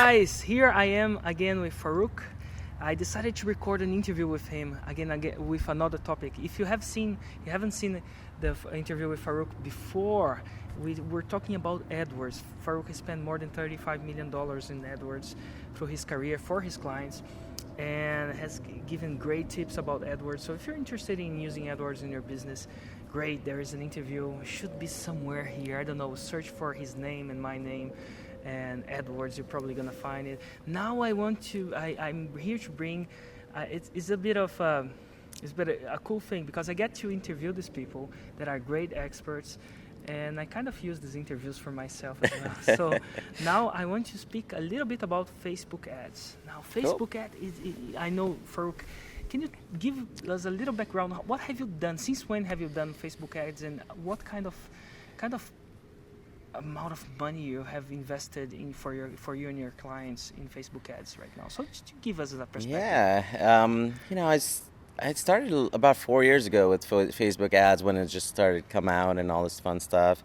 guys, here I am again with Faruhk. I decided to record an interview with him again with another topic. If you haven't seen the interview with Faruhk before, we were talking about AdWords. Faruhk has spent more than $35 million in AdWords through his career for his clients, and has given great tips about AdWords. So if you're interested in using AdWords in your business, great, there is an interview. It should be somewhere here. I don't know, search for his name and my name and AdWords, you're probably gonna find it. Now I'm here to bring, it's a bit of a cool thing, because I get to interview these people that are great experts, and I kind of use these interviews for myself as well. So now I want to speak a little bit about Facebook ads. Now Facebook ad I know, Faruhk, can you give us a little background? What have you done? Since when have you done Facebook ads, and what kind of amount of money you have invested in for you and your clients in Facebook ads right now? So just give us a perspective. Yeah, I started about 4 years ago with Facebook ads when it just started to come out and all this fun stuff.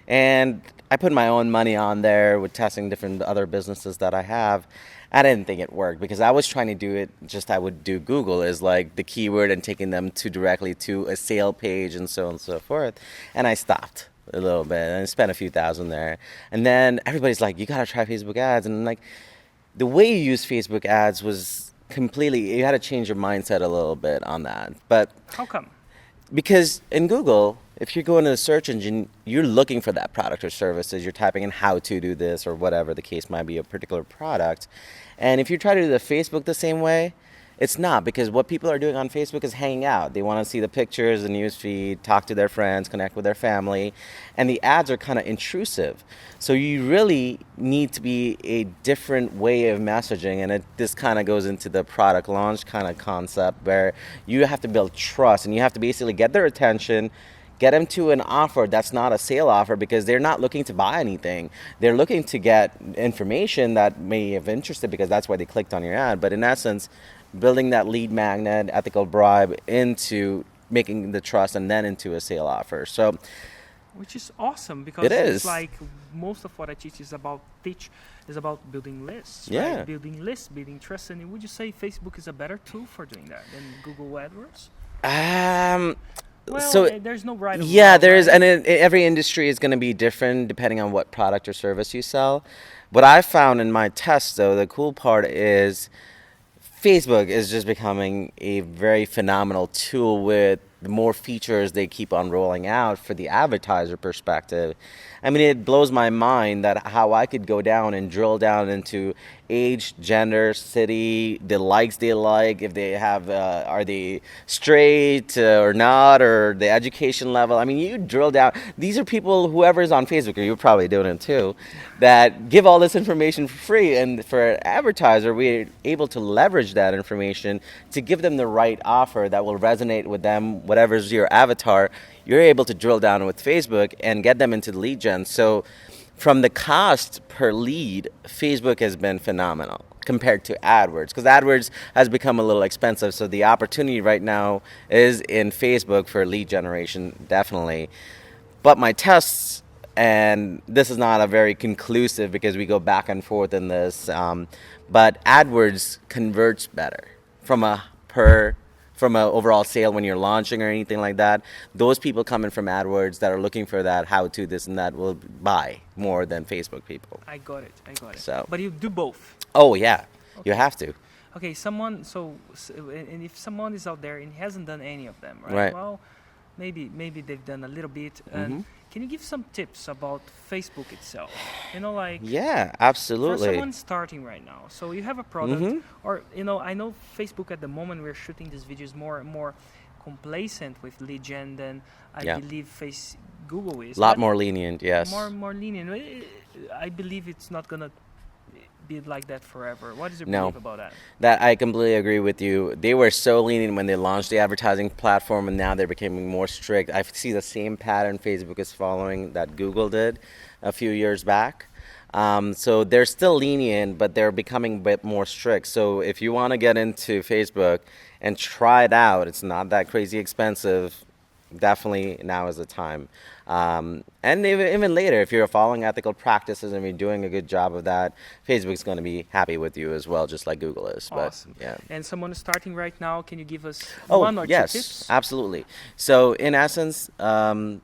And I put my own money on there with testing different other businesses that I have. I didn't think it worked because I was trying to do it just I would do Google as like the keyword and taking them directly to a sale page and so on and so forth. And I stopped a little bit and spent a few thousand there. And then everybody's like, you got to try Facebook ads. And like the way you use Facebook ads was completely, you had to change your mindset a little bit on that. But how come? Because in Google, if you're going to the search engine, you're looking for that product or services. You're typing in how to do this or whatever the case might be, a particular product. And if you try to do the Facebook the same way, it's not, because what people are doing on Facebook is hanging out. They want to see the pictures, the news feed, talk to their friends, connect with their family, and the ads are kind of intrusive. So you really need to be a different way of messaging, and this kind of goes into the product launch kind of concept where you have to build trust, and you have to basically get their attention, get them to an offer that's not a sale offer, because they're not looking to buy anything. They're looking to get information that may have interested, because that's why they clicked on your ad. But in essence, building that lead magnet, ethical bribe into making the trust and then into a sale offer. So, which is awesome, because it's like most of what I teach is about building lists. Yeah. Right? Building lists, building trust. And would you say Facebook is a better tool for doing that than Google AdWords? Well, so there's no right or wrong. Yeah, there is, right? and every industry is going to be different depending on what product or service you sell. What I found in my tests, though, the cool part is Facebook is just becoming a very phenomenal tool with the more features they keep on rolling out for the advertiser perspective. I mean, it blows my mind that how I could go down and drill down into age, gender, city, the likes they like, if they have, are they straight or not, or the education level. I mean, you drill down. These are people, whoever is on Facebook, or you're probably doing it too, that give all this information for free. And for an advertiser, we're able to leverage that information to give them the right offer that will resonate with them, whatever's your avatar. You're able to drill down with Facebook and get them into the lead gen. So from the cost per lead, Facebook has been phenomenal compared to AdWords, because AdWords has become a little expensive. So the opportunity right now is in Facebook for lead generation, definitely. But my tests, and this is not a very conclusive because we go back and forth in this, but AdWords converts better from a overall sale when you're launching or anything like that. Those people coming from AdWords that are looking for that how-to, this and that, will buy more than Facebook people. I got it. So, but you do both. Oh yeah, okay. You have to. Okay, and if someone is out there and hasn't done any of them, right? Right. Well, maybe they've done a little bit. Mm-hmm. Can you give some tips about Facebook itself? Yeah, absolutely. For someone starting right now, so you have a product, Mm-hmm. or I know Facebook at the moment we're shooting these videos more and more complacent with lead gen than I believe Google is. A lot more lenient, yes. More lenient. I believe it's not gonna be like that forever. What is your No. belief about that? That I completely agree with you. They were so lenient when they launched the advertising platform, and now they're becoming more strict. I see the same pattern Facebook is following that Google did a few years back. So they're still lenient, but they're becoming a bit more strict. So if you want to get into Facebook and try it out, it's not that crazy expensive. Definitely now is the time. And even later, if you're following ethical practices and you're doing a good job of that, Facebook's going to be happy with you as well, just like Google is. Awesome. But, yeah. And someone is starting right now, can you give us Oh, one or yes, two tips? absolutely. So in essence, when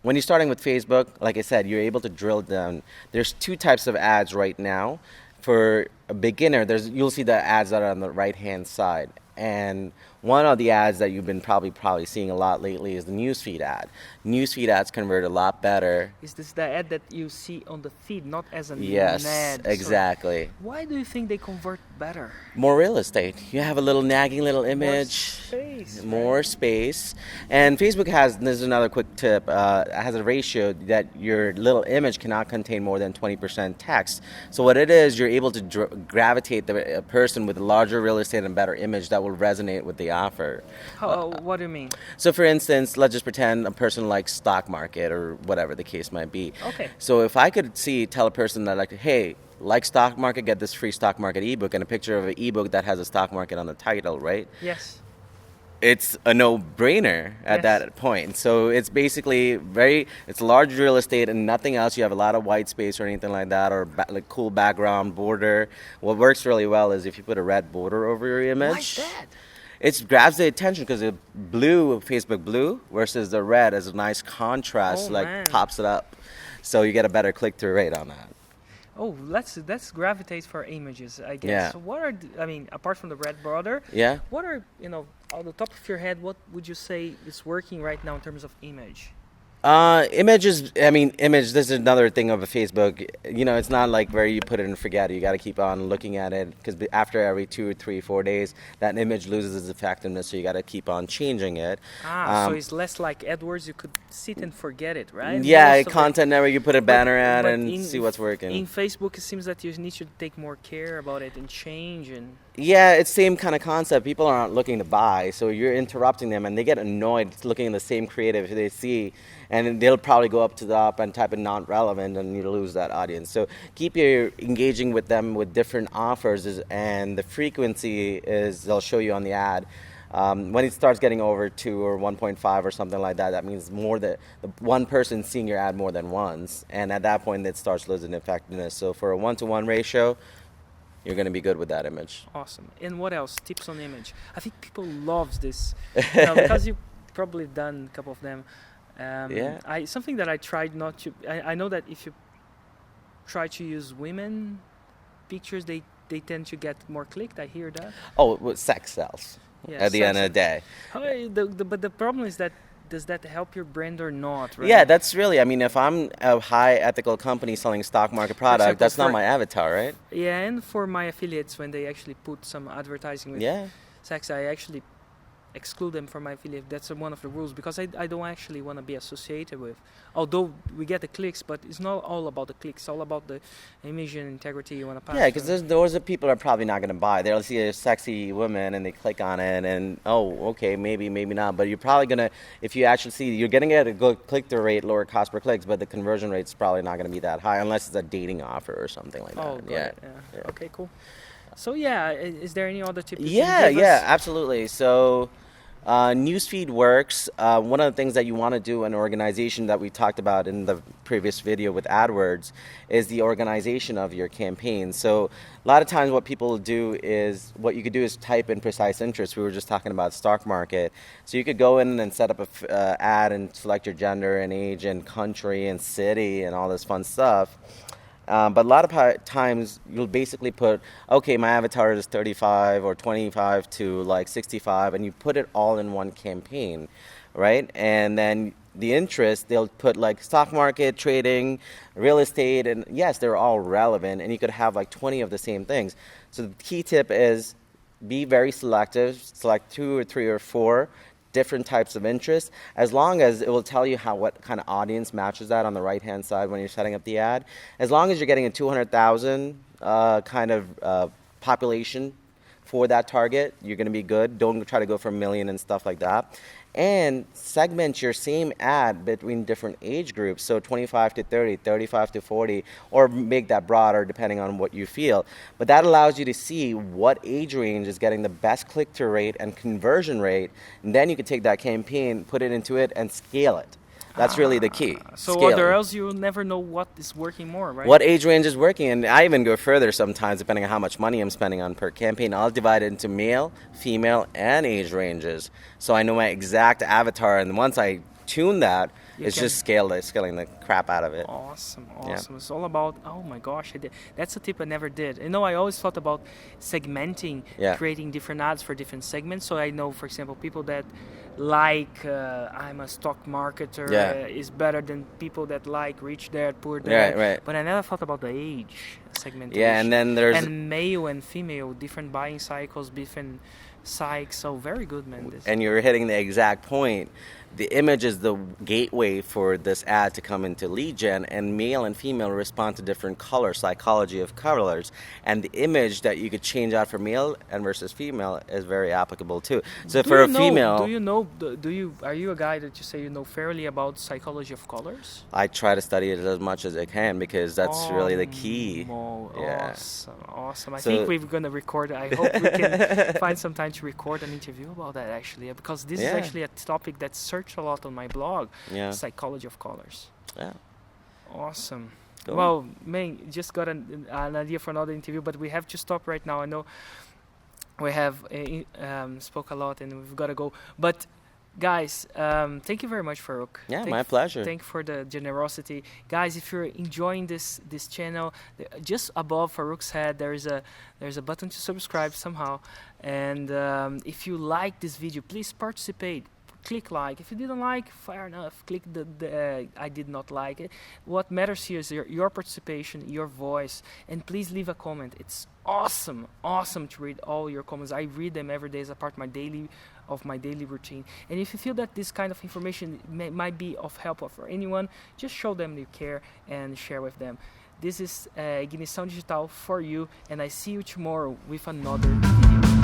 you're starting with Facebook, like I said, you're able to drill down. There's two types of ads right now. For a beginner, you'll see the ads that are on the right-hand side. And one of the ads that you've been probably seeing a lot lately is the newsfeed ad. Newsfeed ads convert a lot better. Is this the ad that you see on the feed, not as an Yes, ad? exactly. So why do you think they convert better? More real estate. You have a little nagging little image. Space, More space. And Facebook there's another quick tip, has a ratio that your little image cannot contain more than 20% text. So what it is, you're able to gravitate the person with a larger real estate and better image that will resonate with the offer. What do you mean? So for instance, let's just pretend a person likes stock market or whatever the case might be. Okay. So if I could tell a person that like, hey, like stock market, get this free stock market ebook, and a picture of an ebook that has a stock market on the title, right? Yes. It's a no-brainer at that point. So it's basically it's large real estate and nothing else. You have a lot of white space or anything like that, or like cool background border. What works really well is if you put a red border over your image. Why that? It grabs the attention because the blue, Facebook blue, versus the red is a nice contrast, man. pops it up. So you get a better click-through rate on that. Oh, let's gravitate for images, I guess. Yeah. So what are, apart from the red border, Yeah. what are, on the top of your head, what would you say is working right now in terms of image? Image, this is another thing of a Facebook. It's not like where you put it and forget it. You got to keep on looking at it because after every 2 or 3, 4 days, that image loses its effectiveness. So you got to keep on changing it. So it's less like AdWords. You could sit and forget it, right? Yeah, Most of content network, you put a banner ad but and see what's working. In Facebook, it seems that you need to take more care about it and change and. Yeah, it's same kind of concept. People aren't looking to buy, so you're interrupting them, and they get annoyed looking at the same creative they see, and they'll probably go up to the top and type in not relevant, and you lose that audience. So keep your engaging with them with different offers, and the frequency is they'll show you on the ad. When it starts getting over 2 or 1.5 or something like that, that means more that the one person seeing your ad more than once, and at that point it starts losing effectiveness. So for a 1-to-1 ratio, you're going to be good with that image. Awesome. And what else? Tips on image. I think people loves this because you've probably done a couple of them. Yeah. Something that I tried not to. I know that if you try to use women pictures, they tend to get more clicked. I hear that. Oh, well, sex sells at the end of the day. But the problem is that. Does that help your brand or not? Right? Yeah, that's really, if I'm a high ethical company selling stock market product, example, that's not my avatar, right? Yeah, and for my affiliates, when they actually put some advertising with sex, I actually exclude them from my affiliate. That's one of the rules because I don't actually want to be associated with. Although we get the clicks, but it's not all about the clicks. It's all about the image and integrity you want to pass. Yeah, because those are people are probably not going to buy. They'll see a sexy woman and they click on it and, okay, maybe not. But you're probably going to, if you actually see, you're going to get a good click-through rate, lower cost per clicks, but the conversion rate's probably not going to be that high unless it's a dating offer or something like that. Oh, yeah. Okay, cool. So is there any other tip? Yeah, absolutely. So newsfeed works. One of the things that you want to do in an organization that we talked about in the previous video with AdWords is the organization of your campaign. So a lot of times what people do is, what you could do is type in precise interest. We were just talking about stock market. So you could go in and set up a ad and select your gender and age and country and city and all this fun stuff. But a lot of times you'll basically put, okay, my avatar is 35 or 25 to like 65, and you put it all in one campaign, right? And then the interest, they'll put like stock market, trading, real estate, and yes, they're all relevant, and you could have like 20 of the same things. So the key tip is be very selective, select 2 or 3 or 4 different types of interest, as long as it will tell you what kind of audience matches that on the right hand side when you're setting up the ad. As long as you're getting a 200,000 kind of population for that target, you're going to be good. Don't try to go for a million and stuff like that. And segment your same ad between different age groups, so 25 to 30, 35 to 40, or make that broader depending on what you feel. But that allows you to see what age range is getting the best click-through rate and conversion rate, and then you can take that campaign, put it into it, and scale it. That's really the key. So Scaling. or else you'll never know what is working more, right? What age range is working? And I even go further sometimes, depending on how much money I'm spending on per campaign. I'll divide it into male, female, and age ranges. So I know my exact avatar. And once I tune that, it's just scaling the crap out of it. Awesome. Yeah. It's all about, oh my gosh, that's a tip I never did. You know, I always thought about segmenting, creating different ads for different segments. So I know, for example, people that like I'm a stock marketer is better than people that like rich dad, poor dad. Right. But I never thought about the age segmentation. Yeah, and then there's... And male and female, different buying cycles, different psych. So very good, man. And you're hitting the exact point. The image is the gateway for this ad to come into lead gen, and male and female respond to different colors, psychology of colors. And the image that you could change out for male and versus female is very applicable too. So for a female... Are you a guy that you say you know fairly about psychology of colors? I try to study it as much as I can because that's really the key. Awesome. I think we're going to record. I hope we can find some time to record an interview about that actually, because this is actually a topic that's searched a lot on my blog. Psychology of colors. Awesome. Cool. Well, man, just got an idea for another interview, but we have to stop right now. I know we have spoke a lot and we've got to go, but guys, thank you very much, Faruhk. My pleasure. Thank you for the generosity. Guys, if you're enjoying this channel, just above Faruhk's head, there's a button to subscribe somehow. And if you like this video, please participate. Click like. If you didn't like, fair enough. Click the I did not like it. What matters here is your participation, your voice, and please leave a comment. It's awesome to read all your comments. I read them every day as a part of my daily routine. And if you feel that this kind of information might be of help for anyone, just show them you care and share with them. This is Ignição Digital for you, and I see you tomorrow with another video.